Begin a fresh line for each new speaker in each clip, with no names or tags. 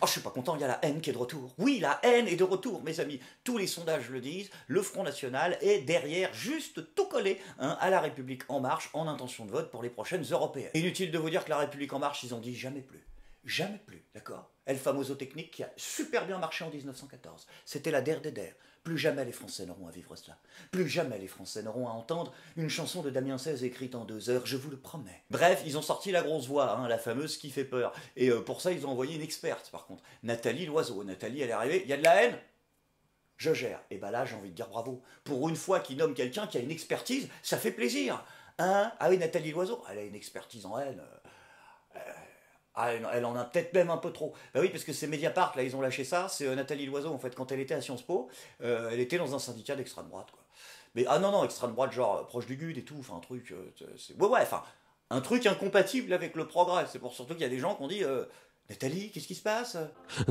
Oh, je suis pas content, il y a la haine qui est de retour. Oui, la haine est de retour, mes amis. Tous les sondages le disent, le Front National est derrière, juste tout collé à la République En Marche en intention de vote pour les prochaines européennes. Inutile de vous dire que la République En Marche, ils ont dit jamais plus. Jamais plus, d'accord? El Famoso Technique qui a super bien marché en 1914. C'était la der des der. Plus jamais les Français n'auront à vivre cela. Plus jamais les Français n'auront à entendre une chanson de Damien XVI écrite en 2 heures, je vous le promets. Bref, ils ont sorti la grosse voix, la fameuse qui fait peur. Et pour ça, ils ont envoyé une experte, par contre. Nathalie Loiseau. Nathalie, elle est arrivée, il y a de la haine? Je gère. Et ben là, j'ai envie de dire bravo. Pour une fois qu'ils nomment quelqu'un qui a une expertise, ça fait plaisir. Hein? Ah oui, Nathalie Loiseau, elle a une expertise en haine. Ah, elle en a peut-être même un peu trop. Bah oui, parce que c'est Mediapart, là, ils ont lâché ça. C'est Nathalie Loiseau, en fait, quand elle était à Sciences Po, elle était dans un syndicat d'extrême droite, quoi. Mais ah non, non, extrême droite, genre proche du GUD et tout, enfin un truc. Ouais, enfin, un truc incompatible avec le progrès. C'est pour surtout qu'il y a des gens qui ont dit Nathalie, qu'est-ce qui se passe?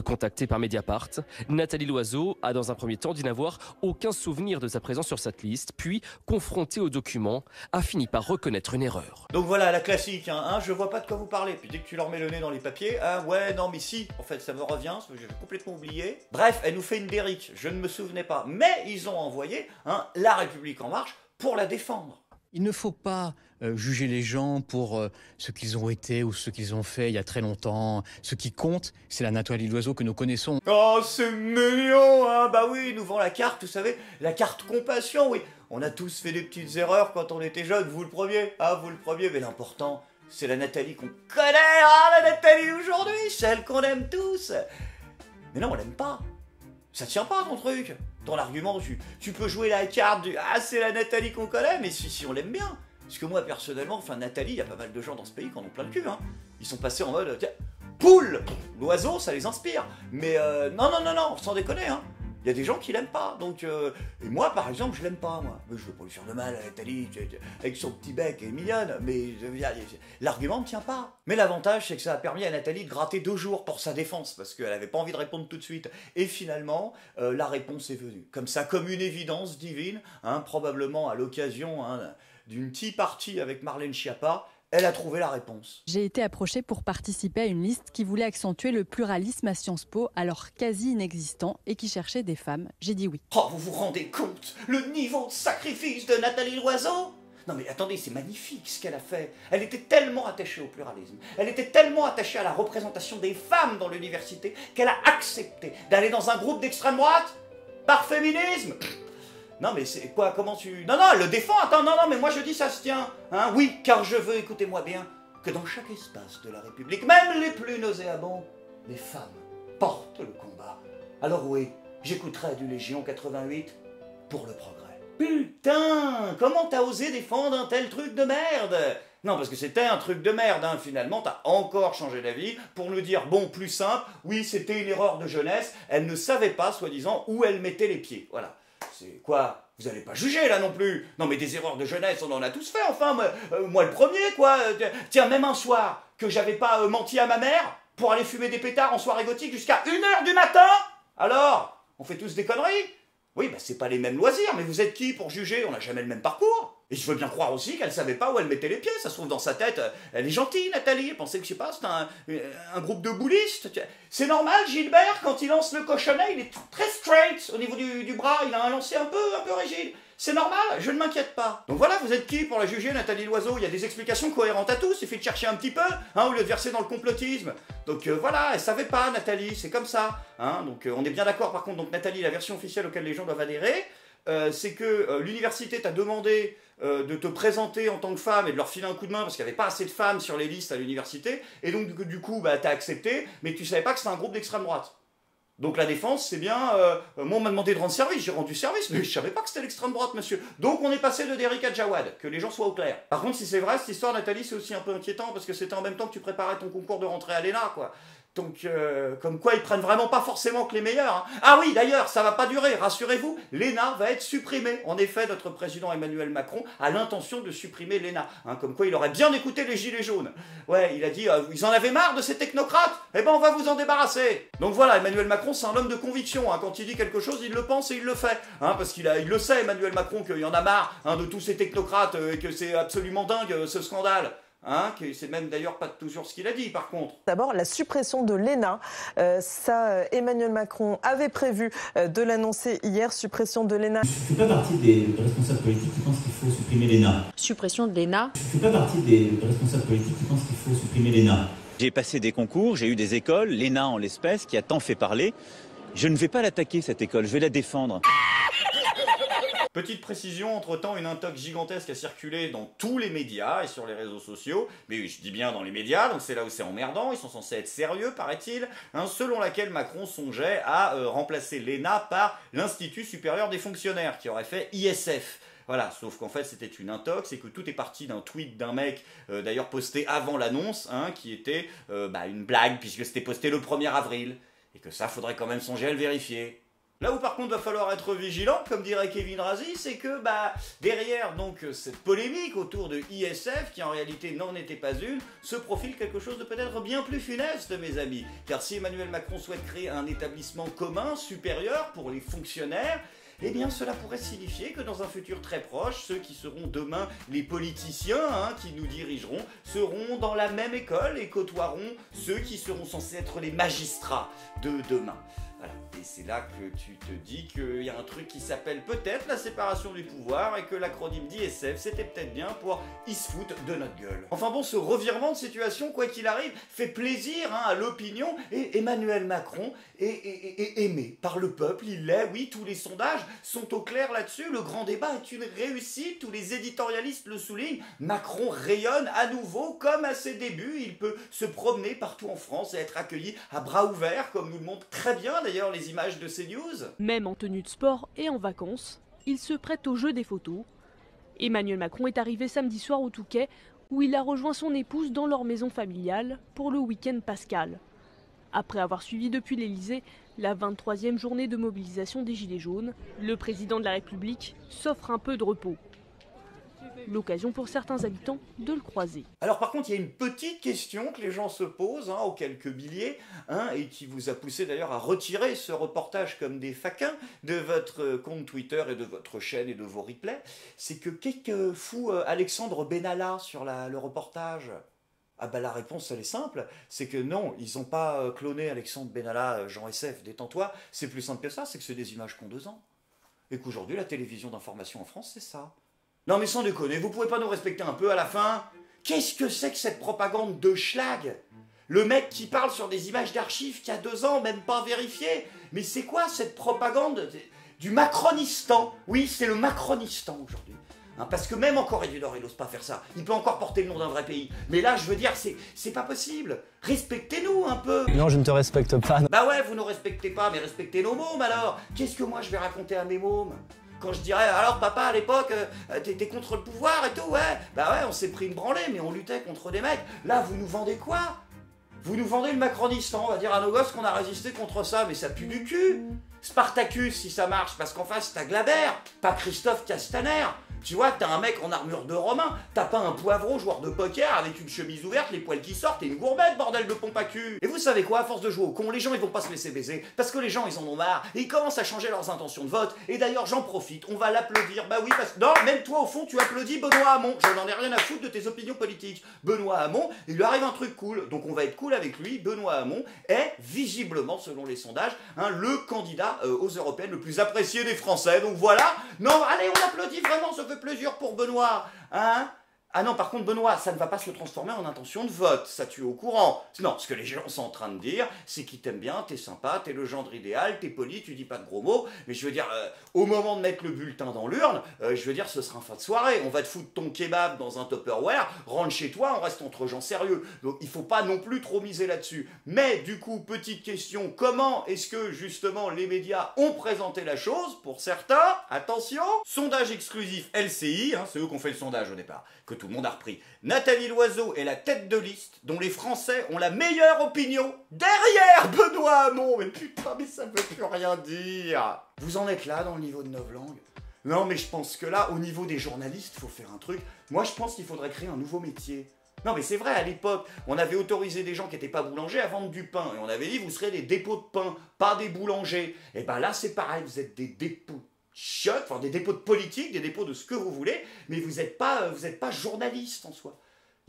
Contactée par Mediapart, Nathalie Loiseau a dans un premier temps dit n'avoir aucun souvenir de sa présence sur cette liste, puis, confrontée aux documents, a fini par reconnaître une erreur.
Donc voilà, la classique, je vois pas de quoi vous parlez. Puis dès que tu leur mets le nez dans les papiers, ouais, non, mais si, en fait, ça me revient, parce que j'ai complètement oublié. Bref, elle nous fait une dérique, je ne me souvenais pas. Mais ils ont envoyé la République En Marche pour la défendre.
Il ne faut pas juger les gens pour ce qu'ils ont été ou ce qu'ils ont fait il y a très longtemps. Ce qui compte, c'est la Nathalie Loiseau que nous connaissons.
Oh, c'est mignon, Bah oui, ils nous vend la carte, vous savez, la carte compassion, oui. On a tous fait des petites erreurs quand on était jeunes, vous le premier, vous le premier, mais l'important, c'est la Nathalie qu'on connaît, la Nathalie d'aujourd'hui, celle qu'on aime tous. Mais non, on l'aime pas. Ça tient pas ton truc. Ton argument, tu peux jouer la carte du c'est la Nathalie qu'on connaît, mais si on l'aime bien. Parce que moi, personnellement, Nathalie, il y a pas mal de gens dans ce pays qui en ont plein le cul, Ils sont passés en mode, tiens, poule, l'oiseau, ça les inspire. Mais non, sans déconner, Il y a des gens qui l'aiment pas, donc... et moi, par exemple, je l'aime pas, moi. Mais je veux pas lui faire de mal à Nathalie, avec son petit bec, elle est mignonne, mais l'argument ne tient pas. Mais l'avantage, c'est que ça a permis à Nathalie de gratter 2 jours pour sa défense, parce qu'elle avait pas envie de répondre tout de suite. Et finalement, la réponse est venue. Comme ça, comme une évidence divine, probablement à l'occasion d'une tea party avec Marlène Schiappa, elle a trouvé la réponse.
J'ai été approchée pour participer à une liste qui voulait accentuer le pluralisme à Sciences Po, alors quasi inexistant, et qui cherchait des femmes. J'ai dit oui.
Oh, vous vous rendez compte le niveau de sacrifice de Nathalie Loiseau? Non mais attendez, c'est magnifique ce qu'elle a fait. Elle était tellement attachée au pluralisme, elle était tellement attachée à la représentation des femmes dans l'université qu'elle a accepté d'aller dans un groupe d'extrême droite par féminisme. Non mais c'est quoi, comment tu... Non, elle le défend, attends, non, mais moi je dis ça se tient. Oui, car je veux, écoutez-moi bien, que dans chaque espace de la République, même les plus nauséabonds, les femmes portent le combat. Alors oui, j'écouterai du Légion 88 pour le progrès. Putain, comment t'as osé défendre un tel truc de merde? Non, parce que c'était un truc de merde, finalement, t'as encore changé d'avis pour nous dire, bon, plus simple, oui, c'était une erreur de jeunesse, elle ne savait pas, soi-disant, où elle mettait les pieds, voilà. C'est quoi? Vous allez pas juger là non plus. Non mais des erreurs de jeunesse, on en a tous fait, enfin, moi le premier, quoi. Tiens, même un soir, que j'avais pas menti à ma mère pour aller fumer des pétards en soirée gothique jusqu'à 1h du matin. Alors, on fait tous des conneries? Oui, c'est pas les mêmes loisirs, mais vous êtes qui pour juger? On n'a jamais le même parcours. Et je veux bien croire aussi qu'elle savait pas où elle mettait les pieds, ça se trouve dans sa tête, elle est gentille Nathalie, elle pensait que, je sais pas, c'était un groupe de boulistes. C'est normal, Gilbert, quand il lance le cochonnet, il est très straight au niveau du bras, il a un lancer un peu rigide. C'est normal, je ne m'inquiète pas. Donc voilà, vous êtes qui pour la juger, Nathalie Loiseau? Il y a des explications cohérentes à tout, il suffit de chercher un petit peu, au lieu de verser dans le complotisme. Donc voilà, elle savait pas, Nathalie, c'est comme ça. Donc on est bien d'accord par contre, donc Nathalie, la version officielle auquel les gens doivent adhérer, c'est que l'université t'a demandé de te présenter en tant que femme et de leur filer un coup de main parce qu'il n'y avait pas assez de femmes sur les listes à l'université, et donc du coup t'as accepté, mais tu savais pas que c'était un groupe d'extrême droite. Donc la défense, c'est bien, moi on m'a demandé de rendre service, j'ai rendu service, mais je savais pas que c'était l'extrême droite, monsieur. Donc on est passé de Derrick à Jawad, que les gens soient au clair. Par contre, si c'est vrai, cette histoire, Nathalie, c'est aussi un peu inquiétant, parce que c'était en même temps que tu préparais ton concours de rentrée à l'ENA, quoi. Donc, comme quoi, ils prennent vraiment pas forcément que les meilleurs. Ah oui, d'ailleurs, ça va pas durer, rassurez-vous, l'ENA va être supprimée. En effet, notre président Emmanuel Macron a l'intention de supprimer l'ENA. Comme quoi, il aurait bien écouté les gilets jaunes. Ouais, il a dit, ils en avaient marre de ces technocrates? Eh ben, on va vous en débarrasser. Donc voilà, Emmanuel Macron, c'est un homme de conviction. Quand il dit quelque chose, il le pense et il le fait. Parce qu'il le sait, Emmanuel Macron, qu'il y en a marre de tous ces technocrates et que c'est absolument dingue, ce scandale. Hein, c'est même d'ailleurs pas toujours ce qu'il a dit par contre.
D'abord, la suppression de l'ENA. Emmanuel Macron avait prévu de l'annoncer hier, suppression de l'ENA.
Je ne fais pas partie des responsables politiques qui pensent qu'il faut supprimer l'ENA.
Suppression de l'ENA.
Je ne fais pas partie des responsables politiques qui pensent qu'il faut supprimer l'ENA. J'ai passé des concours, j'ai eu des écoles, l'ENA en l'espèce, qui a tant fait parler. Je ne vais pas l'attaquer cette école, je vais la défendre.
Petite précision, entre-temps, une intox gigantesque a circulé dans tous les médias et sur les réseaux sociaux, mais je dis bien dans les médias, donc c'est là où c'est emmerdant, ils sont censés être sérieux, paraît-il, hein, selon laquelle Macron songeait à remplacer l'ENA par l'Institut supérieur des fonctionnaires, qui aurait fait ISF. Voilà, sauf qu'en fait c'était une intox et que tout est parti d'un tweet d'un mec, d'ailleurs posté avant l'annonce, hein, qui était une blague, puisque c'était posté le 1er avril, et que ça faudrait quand même songer à le vérifier. Là où par contre va falloir être vigilant, comme dirait Kevin Razi, c'est que derrière donc cette polémique autour de ISF, qui en réalité n'en était pas une, se profile quelque chose de peut-être bien plus funeste, mes amis. Car si Emmanuel Macron souhaite créer un établissement commun, supérieur pour les fonctionnaires, eh bien cela pourrait signifier que dans un futur très proche, ceux qui seront demain les politiciens qui nous dirigeront seront dans la même école et côtoieront ceux qui seront censés être les magistrats de demain. Voilà. Et c'est là que tu te dis qu'il y a un truc qui s'appelle peut-être la séparation du pouvoir et que l'acronyme d'ISF c'était peut-être bien pour « Ils se foutent de notre gueule ». Enfin bon, ce revirement de situation, quoi qu'il arrive, fait plaisir à l'opinion et Emmanuel Macron est aimé par le peuple, il l'est, oui, tous les sondages sont au clair là-dessus, le grand débat est une réussite, tous les éditorialistes le soulignent, Macron rayonne à nouveau comme à ses débuts, il peut se promener partout en France et être accueilli à bras ouverts, comme nous le montrent très bien d'ailleurs les images de CNews.
Même en tenue de sport et en vacances, il se prête au jeu des photos. Emmanuel Macron est arrivé samedi soir au Touquet, où il a rejoint son épouse dans leur maison familiale pour le week-end pascal. Après avoir suivi depuis l'Elysée la 23e journée de mobilisation des Gilets jaunes, le président de la République s'offre un peu de repos. L'occasion pour certains habitants de le croiser.
Alors par contre, il y a une petite question que les gens se posent, aux quelques milliers, et qui vous a poussé d'ailleurs à retirer ce reportage comme des faquins de votre compte Twitter et de votre chaîne et de vos replays. C'est que qu'est-ce que fout Alexandre Benalla sur le reportage ? Ah la réponse elle est simple, c'est que non, ils n'ont pas cloné Alexandre Benalla, Jean SF, détends-toi, c'est plus simple que ça, c'est que c'est des images qui ont 2 ans. Et qu'aujourd'hui la télévision d'information en France c'est ça. Non mais sans déconner, vous pouvez pas nous respecter un peu à la fin? Qu'est-ce que c'est que cette propagande de schlag? Le mec qui parle sur des images d'archives qui a 2 ans, même pas vérifiées. Mais c'est quoi cette propagande du Macronistan? Oui, c'est le Macronistan aujourd'hui. Parce que même en Corée du Nord, il n'ose pas faire ça. Il peut encore porter le nom d'un vrai pays. Mais là, je veux dire, c'est pas possible. Respectez-nous un peu.
Non, je ne te respecte pas.
Bah ouais, vous ne respectez pas, mais respectez nos mômes alors. Qu'est-ce que moi je vais raconter à mes mômes? Quand je dirais, alors papa, à l'époque, t'étais contre le pouvoir et tout, ouais. Bah ouais, on s'est pris une branlée, mais on luttait contre des mecs. Là, vous nous vendez quoi? Vous nous vendez le Macronistan, on va dire à nos gosses qu'on a résisté contre ça, mais ça pue du cul. Spartacus, si ça marche, parce qu'en face, t'as Glaber, pas Christophe Castaner. Tu vois, t'as un mec en armure de Romain, t'as pas un poivreau joueur de poker avec une chemise ouverte, les poils qui sortent et une gourbette, bordel de pompe à cul. Et vous savez quoi, à force de jouer au con, les gens ils vont pas se laisser baiser, parce que les gens ils en ont marre, et ils commencent à changer leurs intentions de vote, et d'ailleurs j'en profite, on va l'applaudir, bah oui, parce que... Non, même toi au fond tu applaudis Benoît Hamon, je n'en ai rien à foutre de tes opinions politiques. Benoît Hamon, il lui arrive un truc cool, donc on va être cool avec lui, Benoît Hamon est visiblement, selon les sondages, le candidat aux européennes le plus apprécié des Français, donc voilà, non, allez on applaudit vraiment, ça fait plaisir pour Benoît, hein? Ah non, par contre, Benoît, ça ne va pas se transformer en intention de vote, ça tu es au courant. Non, ce que les gens sont en train de dire, c'est qu'ils t'aiment bien, t'es sympa, t'es le gendre idéal, t'es poli, tu dis pas de gros mots, mais je veux dire, au moment de mettre le bulletin dans l'urne, je veux dire, ce sera un fin de soirée, on va te foutre ton kebab dans un Tupperware, rentre chez toi, on reste entre gens sérieux, donc il faut pas non plus trop miser là-dessus. Mais du coup, petite question, comment est-ce que justement les médias ont présenté la chose? Pour certains, attention, sondage exclusif LCI, c'est eux qui ont fait le sondage au départ, que tout le monde a repris. Nathalie Loiseau est la tête de liste dont les Français ont la meilleure opinion derrière Benoît Hamon. Mais putain, mais ça veut plus rien dire. Vous en êtes là dans le niveau de novlangue? Non, mais je pense que là, au niveau des journalistes, il faut faire un truc. Moi, je pense qu'il faudrait créer un nouveau métier. Non, mais c'est vrai, à l'époque, on avait autorisé des gens qui n'étaient pas boulangers à vendre du pain. Et on avait dit, vous serez des dépôts de pain, pas des boulangers. Et ben là, c'est pareil, vous êtes des dépôts chiottes, enfin des dépôts de politique, des dépôts de ce que vous voulez, mais vous n'êtes pas journaliste en soi.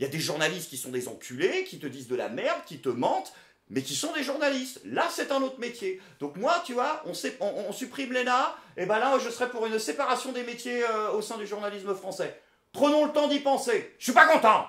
Il y a des journalistes qui sont des enculés, qui te disent de la merde, qui te mentent, mais qui sont des journalistes. Là, c'est un autre métier. Donc moi, tu vois, on supprime l'ENA, et ben là, je serais pour une séparation des métiers au sein du journalisme français. Prenons le temps d'y penser. Je suis pas content.